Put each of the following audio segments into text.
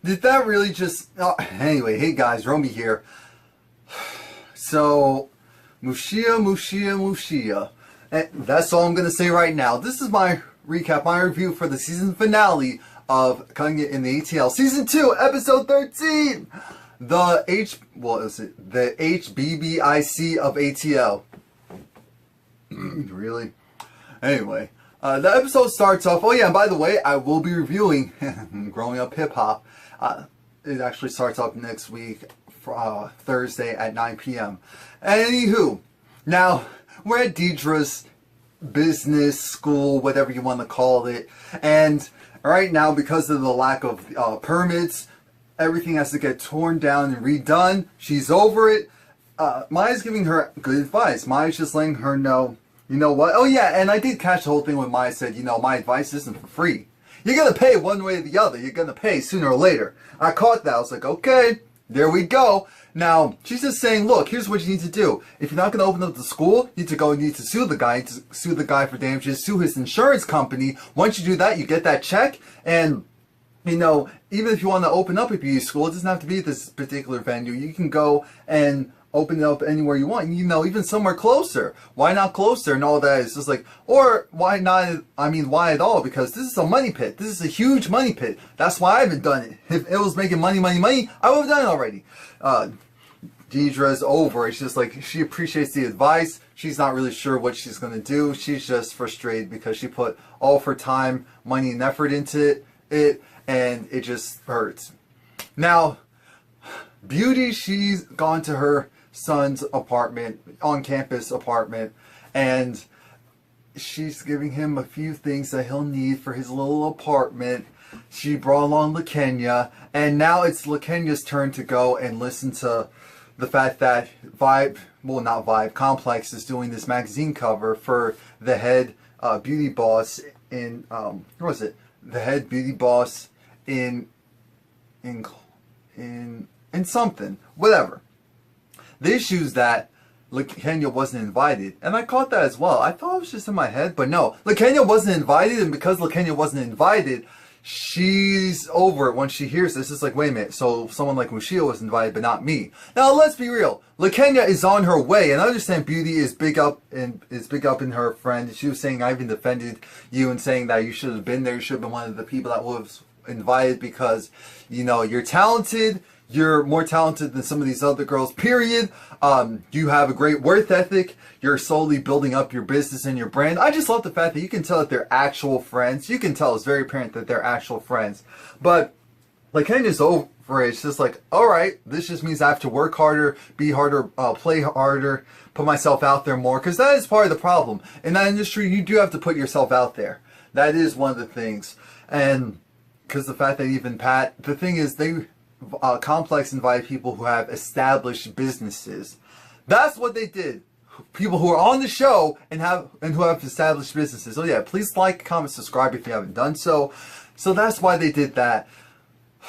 Did that really just... Oh, anyway, hey guys, Romie here. So, Mushiya. And that's all I'm going to say right now. This is my recap, my review for the season finale of Cutting It in the ATL. Season 2, Episode 13! The HBBIC of ATL. Really? Anyway, the episode starts off... Oh yeah, and by the way, I will be reviewing Growing Up Hip Hop. It actually starts up next week, Thursday at 9 p.m. Anywho, now we're at Deidre's business school, whatever you want to call it, and right now, because of the lack of permits, everything has to get torn down and redone. She's over it. Maya's giving her good advice. Maya's just letting her know, you know what? Oh yeah, and I did catch the whole thing when Maya said, you know, my advice isn't for free. You're going to pay one way or the other. You're going to pay sooner or later. I caught that. I was like, okay, there we go. Now, she's just saying, look, here's what you need to do. If you're not going to open up the school, you need to sue the guy, for damages, sue his insurance company. Once you do that, you get that check. And, you know, even if you want to open up a beauty school, it doesn't have to be at this particular venue. You can go and open it up anywhere you want, you know, even somewhere closer. Why not closer and all that? It's just like, or why not, I mean, why at all? Because this is a money pit. This is a huge money pit. That's why I haven't done it. If it was making money, I would have done it already. Deidre's over. It's just like, she appreciates the advice. She's not really sure what she's going to do. She's just frustrated because she put all of her time, money, and effort into it, and it just hurts. Now, Beauty, she's gone to her son's apartment, on-campus apartment, and she's giving him a few things that he'll need for his little apartment. She brought along LaKenya, and now it's LaKenya's turn to go and listen to the fact that Complex is doing this magazine cover for the head beauty boss in, the head beauty boss in something, whatever. The issue is that LaKenya wasn't invited, and I caught that as well. I thought it was just in my head, but no. LaKenya wasn't invited, and because LaKenya wasn't invited, she's over it when she hears this. It's like, wait a minute, so someone like Mushiya was invited, but not me. Now, let's be real. LaKenya is on her way, and I understand Beauty is big up in her friend. She was saying, I even defended you and saying that you should have been there. You should have been one of the people that was invited because, you know, you're talented. You're more talented than some of these other girls, period. You have a great work ethic. You're slowly building up your business and your brand. I just love the fact that you can tell that they're actual friends. You can tell it's very apparent that they're actual friends. But like Kenya's over it. It's just like, alright, this just means I have to work harder, be harder, play harder, put myself out there more. Because that is part of the problem. In that industry, you do have to put yourself out there. That is one of the things. And because the fact that even Pat, the thing is, Complex invited people who have established businesses. That's what they did. People who are on the show and who have established businesses. So yeah, please like, comment, subscribe if you haven't done so. So that's why they did that.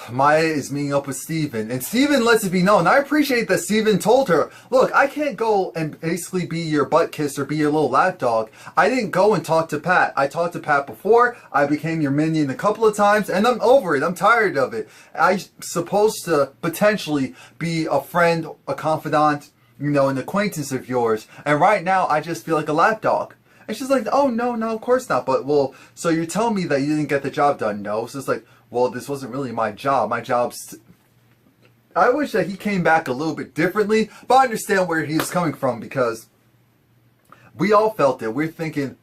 Maya is meeting up with Steven, and Steven lets it be known. I appreciate that Steven told her, look, I can't go and basically be your butt kiss or be your little lapdog. I didn't go and talk to Pat. I talked to Pat before. I became your minion a couple of times, and I'm over it. I'm tired of it. I'm supposed to potentially be a friend, a confidant, you know, an acquaintance of yours, and right now I just feel like a lapdog. And she's like, oh, no, of course not. But, well, so you're telling me that you didn't get the job done? No. So it's like, well, this wasn't really my job. My job's... I wish that he came back a little bit differently, but I understand where he was coming from because we all felt it. We're thinking,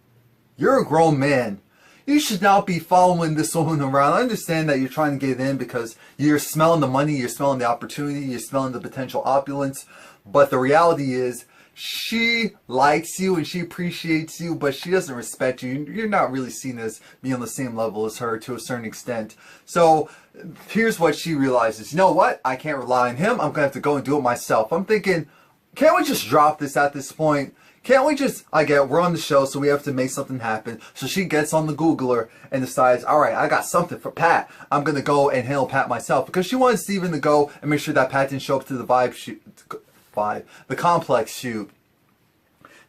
you're a grown man. You should not be following this woman around. I understand that you're trying to get in because you're smelling the money, you're smelling the opportunity, you're smelling the potential opulence. But the reality is, she likes you and she appreciates you, but she doesn't respect you. You're not really seen as being on the same level as her to a certain extent. So here's what she realizes. You know what? I can't rely on him. I'm going to have to go and do it myself. I'm thinking, can't we just drop this at this point? Can't we just, we're on the show, so we have to make something happen. So she gets on the Googler and decides, alright, I got something for Pat. I'm going to go and handle Pat myself. Because she wanted Steven to go and make sure that Pat didn't show up to the the Complex shoot.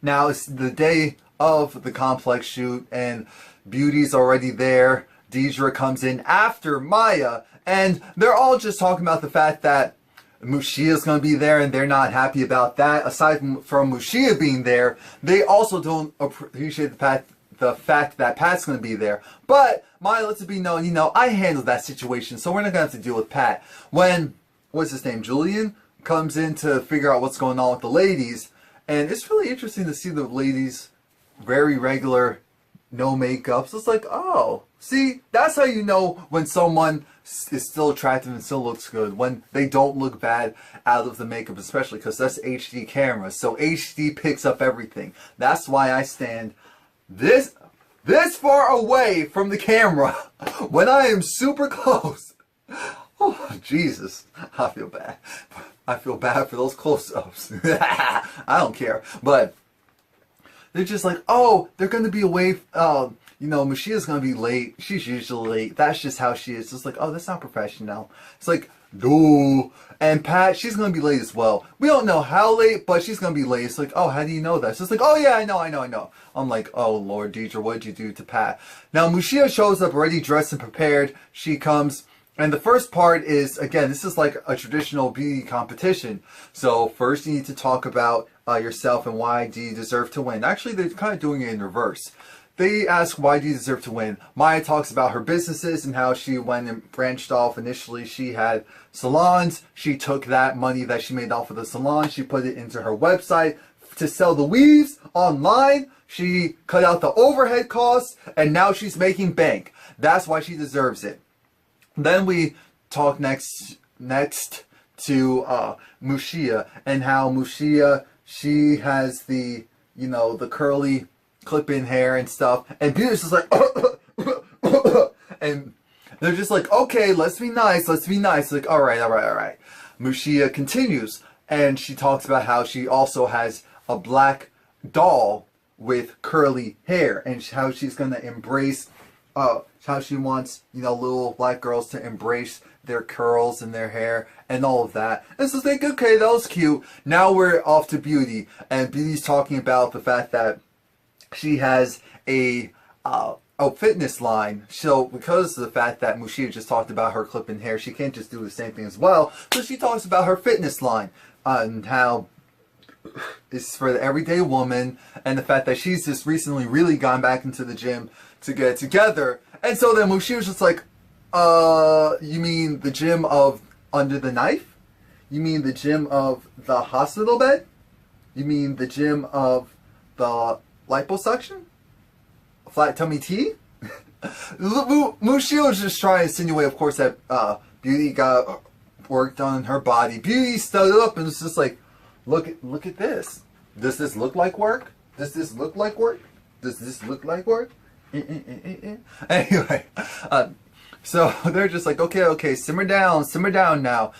Now it's the day of the Complex shoot and Beauty's already there Deidre comes in after Maya, and they're all just talking about the fact that Mushiya's going to be there, and they're not happy about that. Aside from Mushiya being there, they also don't appreciate the fact that Pat's going to be there. But Maya lets it be known, you know, I handled that situation, so we're not going to have to deal with Pat. When, what's his name, Julian, comes in to figure out what's going on with the ladies, and it's really interesting to see the ladies very regular, no makeup. So it's like, oh, see, that's how you know when someone is still attractive and still looks good, when they don't look bad out of the makeup, especially because that's HD cameras. So HD picks up everything. That's why I stand this far away from the camera when I am super close. Oh, Jesus. I feel bad. I feel bad for those close-ups. I don't care. But they're just like, oh, they're going to be away. You know, Mushiya's going to be late. She's usually late. That's just how she is. It's like, oh, that's not professional. It's like, no. And Pat, she's going to be late as well. We don't know how late, but she's going to be late. It's like, oh, how do you know that? So it's like, oh, yeah, I know. I'm like, oh, Lord, Deidre, what did you do to Pat? Now, Mushiya shows up already dressed and prepared. She comes. And the first part is, again, this is like a traditional beauty competition. So first you need to talk about yourself and why do you deserve to win. Actually, they're kind of doing it in reverse. They ask, why do you deserve to win? Maya talks about her businesses and how she went and branched off. Initially, she had salons. She took that money that she made off of the salon. She put it into her website to sell the weaves online. She cut out the overhead costs, and now she's making bank. That's why she deserves it. Then we talk next to Mushiya, and how Mushiya, she has the, you know, the curly clip-in hair and stuff, and Beauty's just like, and they're just like, okay, let's be nice. Like, all right. Mushiya continues, and she talks about how she also has a black doll with curly hair, and how she's going to embrace, how she wants, you know, little black girls to embrace their curls and their hair and all of that. And so it's like, okay, that was cute. Now we're off to Beauty, and Beauty's talking about the fact that she has a fitness line. So because of the fact that Mushiya just talked about her clip-in hair, she can't just do the same thing as well. So she talks about her fitness line and how it's for the everyday woman, and the fact that she's just recently really gone back into the gym to get together. And so then Mushiya was just like, you mean the gym of under the knife? You mean the gym of the hospital bed? You mean the gym of the liposuction? Flat tummy tea? Mushiya was just trying to insinuate, of course, that Beauty got work done on her body. Beauty stood up and was just like, look at this. Does this look like work? Does this look like work? Does this look like work? Anyway, so they're just like, okay, simmer down now.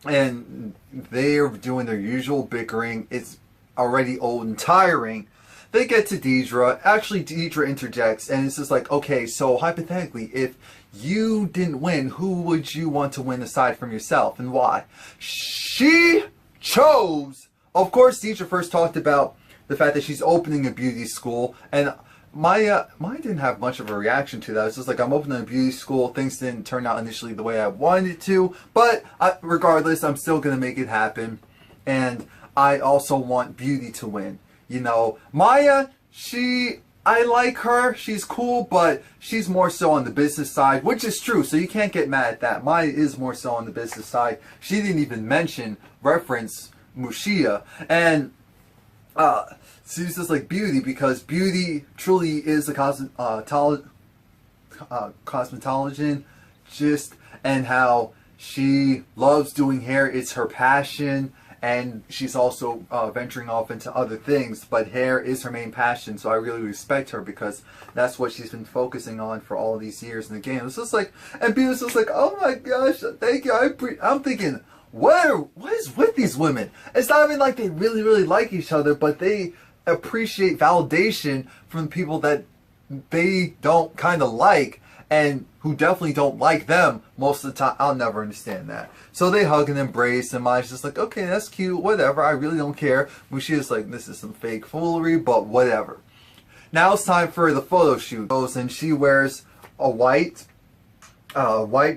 And they're doing their usual bickering. It's already old and tiring. They get to Deidre. Actually, Deidre interjects, and it's just like, okay, so hypothetically, if you didn't win, who would you want to win aside from yourself, and why? She chose, of course, Deidre first talked about the fact that she's opening a beauty school, and Maya didn't have much of a reaction to that. It's just like, I'm opening a beauty school. Things didn't turn out initially the way I wanted it to, but regardless, I'm still going to make it happen. And I also want Beauty to win. You know, Maya, I like her. She's cool, but she's more so on the business side, which is true. So you can't get mad at that. Maya is more so on the business side. She didn't even reference Mushiya. And she's just like Beauty, because Beauty truly is a cosmetologist, and how she loves doing hair. It's her passion, and she's also venturing off into other things, but hair is her main passion. So I really respect her, because that's what she's been focusing on for all these years in the game. It's just like, and Beauty's just like, oh my gosh, thank you. I'm thinking, what is with these women? It's not even like they really like each other, but they appreciate validation from people that they don't kind of like, and who definitely don't like them most of the time. I'll never understand that. So they hug and embrace, and Maya's just like, okay, that's cute, whatever, I really don't care. Mushiya's like, this is some fake foolery, but whatever. Now it's time for the photo shoot. Goes and she wears a white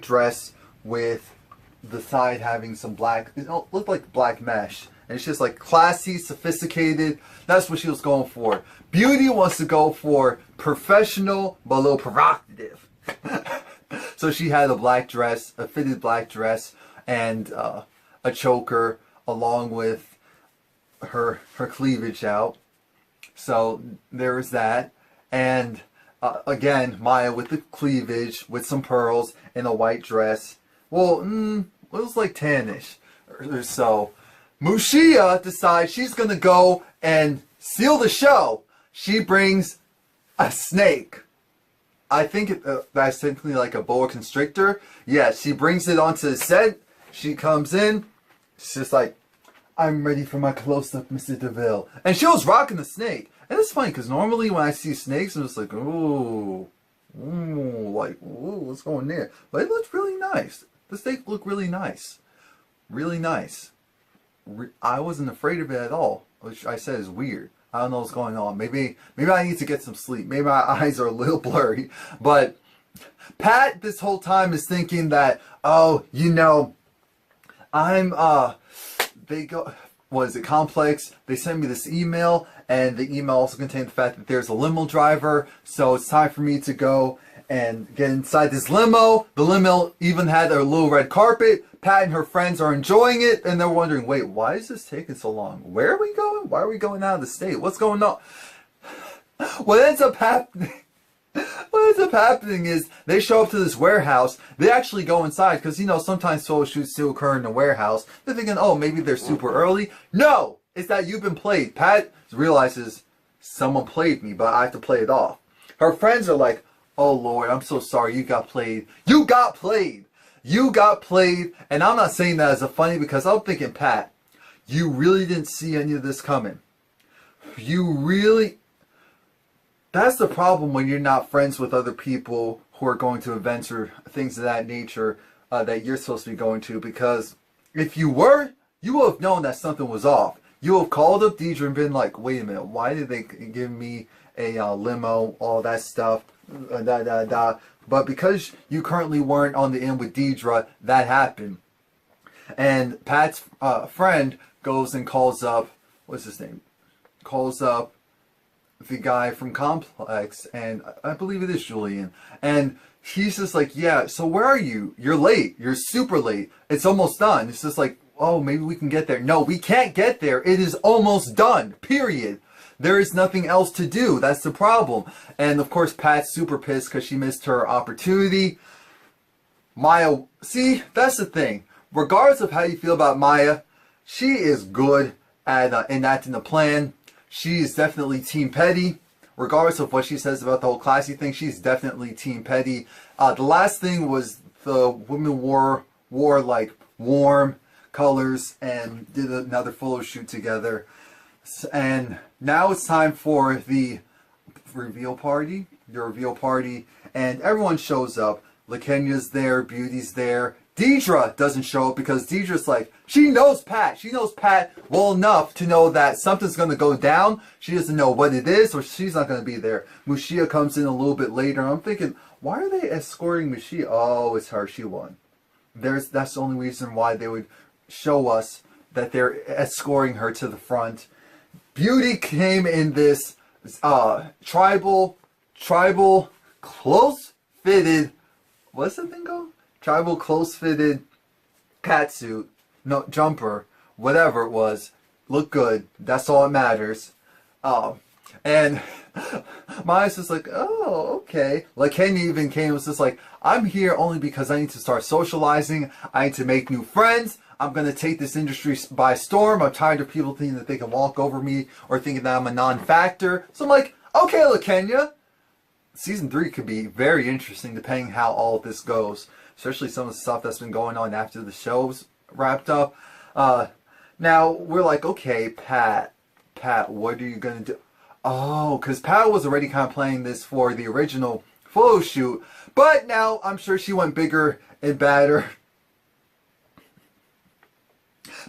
dress with the side having some black, it looked like black mesh. And it's just like classy, sophisticated. That's what she was going for. Beauty wants to go for professional, but a little provocative. So she had a black dress, a fitted black dress, and a choker, along with her cleavage out. So there was that. And again, Maya with the cleavage, with some pearls, in a white dress. Well, it was like tannish or so. Mushiya decides she's going to go and seal the show. She brings a snake. I think that's simply like a boa constrictor. Yeah, she brings it onto the set. She comes in. She's just like, I'm ready for my close-up, Mr. DeVille. And she was rocking the snake. And it's funny because normally when I see snakes, I'm just like, ooh, what's going there? But it looks really nice. The snake looked really nice. Really nice. I wasn't afraid of it at all, which I said is weird. I don't know what's going on. Maybe I need to get some sleep. Maybe my eyes are a little blurry. But Pat this whole time is thinking that, oh, you know, they go, what is it, Complex? They sent me this email, and the email also contained the fact that there's a limo driver, so it's time for me to go and get inside this limo. The limo even had a little red carpet. Pat and her friends are enjoying it, and they're wondering, wait, why is this taking so long? Where are we going? Why are we going out of the state? What's going on? What ends up happening is they show up to this warehouse. They actually go inside because, you know, sometimes photo shoots still occur in the warehouse. They're thinking, oh, maybe they're super early. No, it's that you've been played. Pat realizes someone played me, but I have to play it off. Her friends are like, oh, Lord, I'm so sorry. You got played. You got played. You got played. And I'm not saying that as a funny because I'm thinking, Pat, you really didn't see any of this coming. You really... That's the problem when you're not friends with other people who are going to events or things of that nature that you're supposed to be going to. Because if you were, you would have known that something was off. You would have called up Deidre and been like, wait a minute, why did they give me a limo, all that stuff, But because you currently weren't on the end with Deidre, that happened. And Pat's friend goes and calls up, what's his name? Calls up the guy from Complex, and I believe it is Julian, and he's just like, yeah, so where are you? You're late. You're super late. It's almost done. It's just like, oh, maybe we can get there. No, we can't get there. It is almost done, period. There is nothing else to do. That's the problem. And of course, Pat's super pissed because she missed her opportunity. Maya, see, that's the thing. Regardless of how you feel about Maya, she is good at enacting the plan. She's definitely Team Petty. Regardless of what she says about the whole classy thing, she's definitely Team Petty. The last thing was the women wore like warm colors and did another photo shoot together. And now it's time for the reveal party. And everyone shows up. LaKenya's there, Beauty's there. Deidre doesn't show up because Deidre's like, she knows Pat. She knows Pat well enough to know that something's going to go down. She doesn't know what it is, or she's not going to be there. Mushiya comes in a little bit later. I'm thinking, why are they escorting Mushiya? Oh, it's her. She won. That's the only reason why they would show us that they're escorting her to the front. Beauty came in this tribal, close-fitted, what's the thing called? Tribal close-fitted catsuit, no, jumper, whatever it was. Looked good. That's all that matters. And Maya's just like, oh, okay. Like, Kenya even came and was just like, I'm here only because I need to start socializing. I need to make new friends. I'm going to take this industry by storm. I'm tired of people thinking that they can walk over me or thinking that I'm a non-factor. So I'm like, okay, LaKenya. Season 3 could be very interesting depending how all of this goes. Especially some of the stuff that's been going on after the show's wrapped up. Now, we're like, okay, Pat, what are you going to do? Oh, because Pat was already kind of playing this for the original photo shoot. But now, I'm sure she went bigger and badder.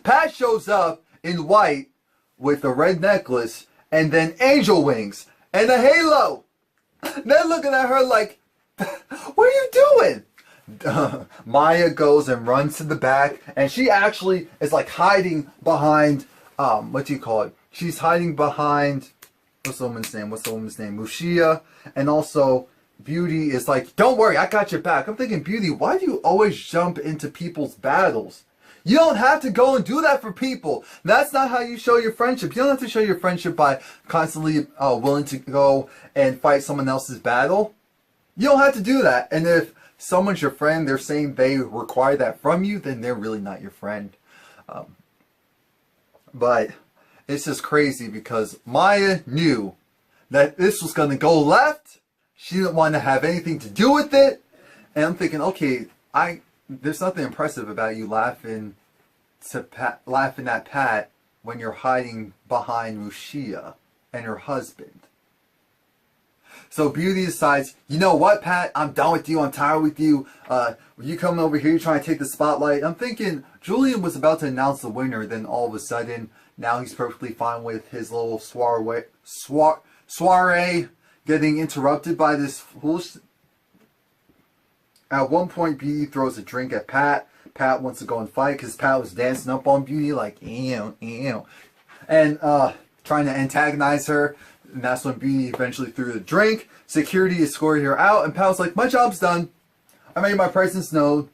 Pat shows up in white with a red necklace and then angel wings. and a halo. They're looking at her like, what are you doing? Maya goes and runs to the back, and she actually is like hiding behind, what do you call it? She's hiding behind, what's the woman's name? Mushiya. And also, Beauty is like, don't worry, I got your back. I'm thinking, Beauty, why do you always jump into people's battles? You don't have to go and do that for people. That's not how you show your friendship. You don't have to show your friendship by constantly willing to go and fight someone else's battle. You don't have to do that. And if someone's your friend, they're saying they require that from you, then they're really not your friend. But it's just crazy because Maya knew that this was going to go left. She didn't want to have anything to do with it. And I'm thinking, okay, there's nothing impressive about you laughing at Pat when you're hiding behind Mushiya and her husband. So Beauty decides, you know what, Pat? I'm done with you. I'm tired with you. You coming over here, you're trying to take the spotlight. I'm thinking Julian was about to announce the winner. Then all of a sudden, now he's perfectly fine with his little soiree getting interrupted by this foolish. At one point, Beauty throws a drink at Pat. Pat wants to go and fight because Pat was dancing up on Beauty like, ew, ew. And trying to antagonize her. And that's when Beauty eventually threw the drink. Security escorted her out. And Pat was like, my job's done. I made my presence known.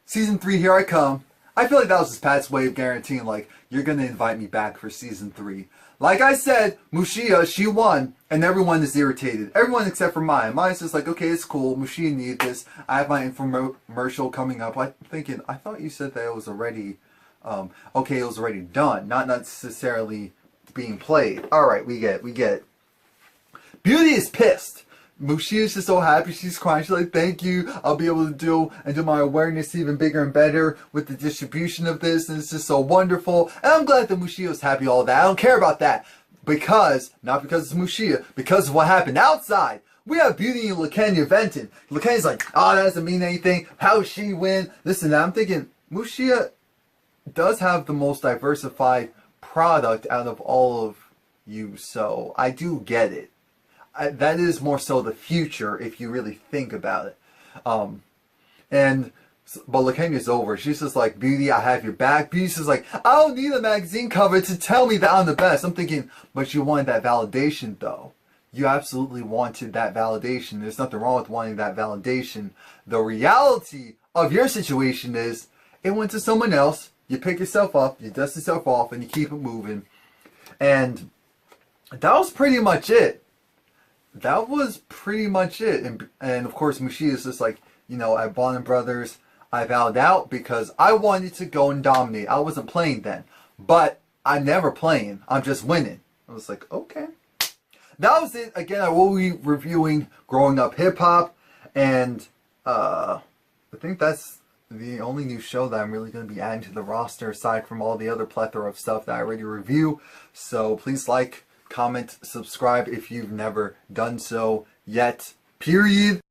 Season 3, here I come. I feel like that was just Pat's way of guaranteeing, like, you're going to invite me back for Season 3. Like I said, Mushiya, she won, and everyone is irritated. Everyone except for Maya. Maya's just like, okay, it's cool. Mushiya needed this. I have my infomercial coming up. I'm thinking, I thought you said that it was already, okay, it was already done. Not necessarily being played. Alright, we get it. Beauty is pissed. Mushiya's just so happy. She's crying. She's like, thank you. I'll be able to do my awareness even bigger and better with the distribution of this. And it's just so wonderful. And I'm glad that Mushiya's happy all that. I don't care about that. Not because it's Mushiya, because of what happened outside. We have Beauty and LaKenya venting. LaKenya's like, oh, that doesn't mean anything. How does she win? This and that. I'm thinking, Mushiya does have the most diversified product out of all of you. So I do get it. That is more so the future if you really think about it. But LaKenya's over. She's just like, Beauty, I have your back. Beauty's just like, I don't need a magazine cover to tell me that I'm the best. I'm thinking, but you wanted that validation though. You absolutely wanted that validation. There's nothing wrong with wanting that validation. The reality of your situation is, it went to someone else. You pick yourself up, you dust yourself off, and you keep it moving. And that was pretty much it. That was pretty much it. And of course, Mushiya is just like, you know, at Bond Brothers, I vowed out because I wanted to go and dominate. I wasn't playing then. But I'm never playing. I'm just winning. I was like, okay. That was it. Again, I will be reviewing Growing Up Hip Hop. And I think that's the only new show that I'm really going to be adding to the roster aside from all the other plethora of stuff that I already review. So please like, comment, subscribe if you've never done so yet. Period.